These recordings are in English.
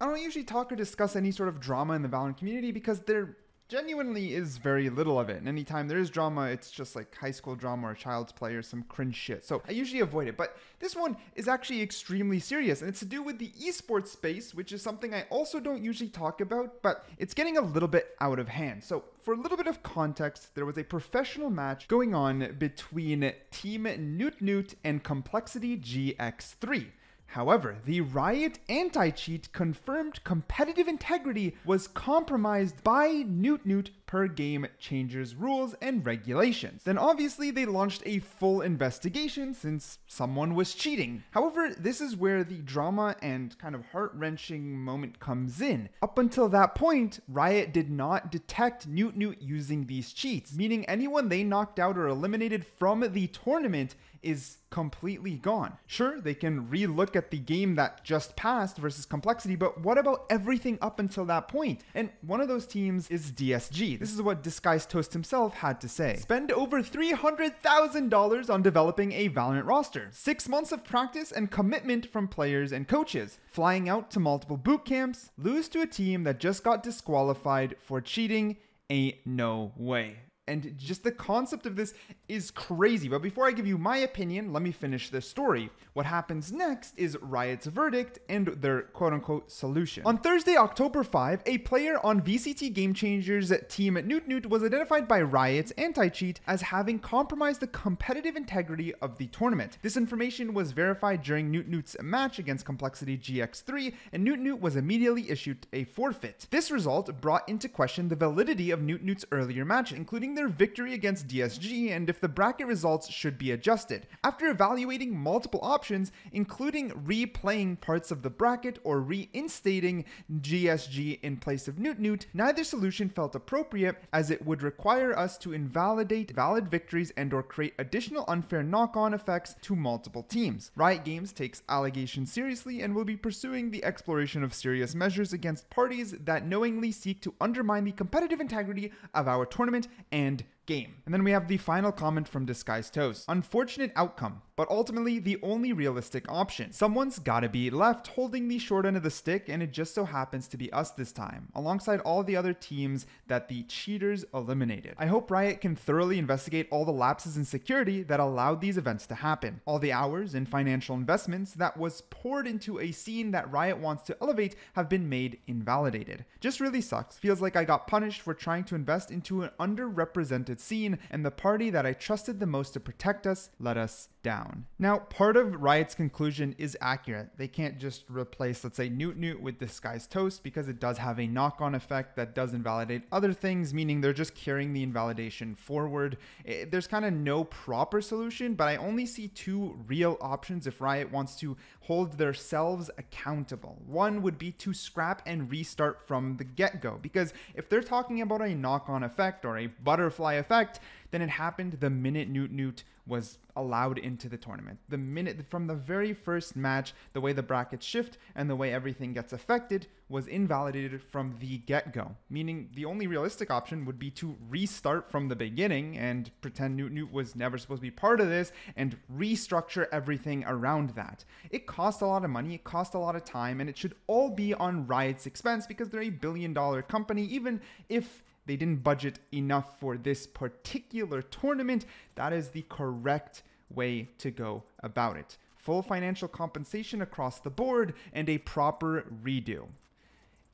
I don't usually talk or discuss any sort of drama in the Valorant community because there genuinely is very little of it. And anytime there is drama, it's just like high school drama or child's play or some cringe shit. So I usually avoid it. But this one is actually extremely serious, and it's to do with the esports space, which is something I also don't usually talk about, but it's getting a little bit out of hand. So for a little bit of context, there was a professional match going on between Team Newt Newt and Complexity GX3. However, the Riot anti-cheat confirmed competitive integrity was compromised by Newt Newt per game changers rules and regulations. Then obviously they launched a full investigation since someone was cheating. However, this is where the drama and kind of heart-wrenching moment comes in. Up until that point, Riot did not detect Newt Newt using these cheats, meaning anyone they knocked out or eliminated from the tournament is completely gone. Sure, they can re-look at the game that just passed versus Complexity, but what about everything up until that point? And one of those teams is DSG. This is what Dittoz himself had to say. Spend over $300,000 on developing a Valorant roster. 6 months of practice and commitment from players and coaches. Flying out to multiple boot camps. Lose to a team that just got disqualified for cheating. Ain't no way. And just the concept of this is crazy. But before I give you my opinion, let me finish this story. What happens next is Riot's verdict and their quote-unquote solution. On Thursday, October 5, a player on VCT Game Changers team Newt Newt was identified by Riot's anti-cheat as having compromised the competitive integrity of the tournament. This information was verified during Newt Newt's match against Complexity GX3, and Newt Newt was immediately issued a forfeit. This result brought into question the validity of Newt Newt's earlier match, including their victory against DSG, and if the bracket results should be adjusted. After evaluating multiple options, including replaying parts of the bracket or reinstating GSG in place of Newt Newt, neither solution felt appropriate, as it would require us to invalidate valid victories and or create additional unfair knock-on effects to multiple teams. Riot Games takes allegations seriously and will be pursuing the exploration of serious measures against parties that knowingly seek to undermine the competitive integrity of our tournament and game. And then we have the final comment from Dittoz. Unfortunate outcome, but ultimately the only realistic option. Someone's gotta be left holding the short end of the stick, and it just so happens to be us this time, alongside all the other teams that the cheaters eliminated. I hope Riot can thoroughly investigate all the lapses in security that allowed these events to happen. All the hours and financial investments that was poured into a scene that Riot wants to elevate have been made invalidated. Just really sucks. Feels like I got punished for trying to invest into an underrepresented scene, and the party that I trusted the most to protect us let us down. Now, part of Riot's conclusion is accurate. They can't just replace, let's say, Newt Newt with Dittoz because it does have a knock-on effect that does invalidate other things, meaning they're just carrying the invalidation forward. There's kind of no proper solution, but I only see two real options if Riot wants to hold themselves accountable. One would be to scrap and restart from the get-go, because if they're talking about a knock-on effect or a butterfly effect, then it happened the minute Newt Newt was allowed into the tournament. The minute from the very first match, the way the brackets shift and the way everything gets affected was invalidated from the get-go, meaning the only realistic option would be to restart from the beginning and pretend Newt Newt was never supposed to be part of this and restructure everything around that. It costs a lot of money, it costs a lot of time, and it should all be on Riot's expense because they're a billion-dollar company. Even if they didn't budget enough for this particular tournament, that is the correct way to go about it. Full financial compensation across the board and a proper redo.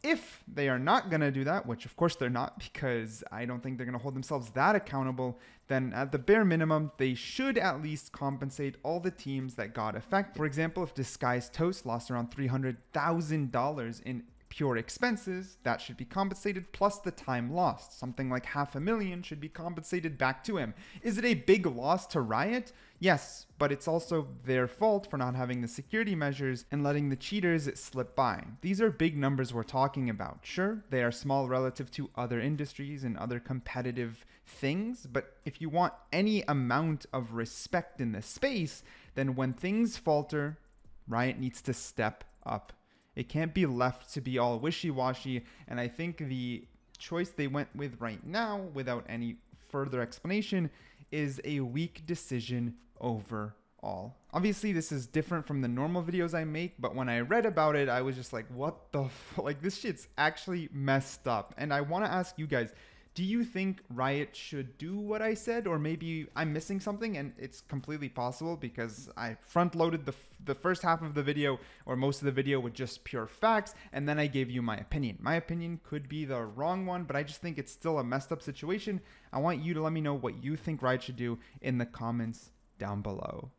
If they are not going to do that, which of course they're not, because I don't think they're going to hold themselves that accountable, then at the bare minimum, they should at least compensate all the teams that got affected. For example, if Dittoz lost around $300,000 in pure expenses, that should be compensated plus the time lost. Something like $500,000 should be compensated back to him. Is it a big loss to Riot? Yes, but it's also their fault for not having the security measures and letting the cheaters slip by. These are big numbers we're talking about. Sure, they are small relative to other industries and other competitive things, but if you want any amount of respect in the space, then when things falter, Riot needs to step up. It can't be left to be all wishy-washy, and I think the choice they went with right now, without any further explanation, is a weak decision overall. all. Obviously, this is different from the normal videos I make, but when I read about it, I was just like, what the like, this shit's actually messed up. And I want to ask you guys, do you think Riot should do what I said, or maybe I'm missing something? And it's completely possible because I front loaded the first half of the video, or most of the video, with just pure facts, and then I gave you my opinion. My opinion could be the wrong one, but I just think it's still a messed up situation. I want you to let me know what you think Riot should do in the comments down below.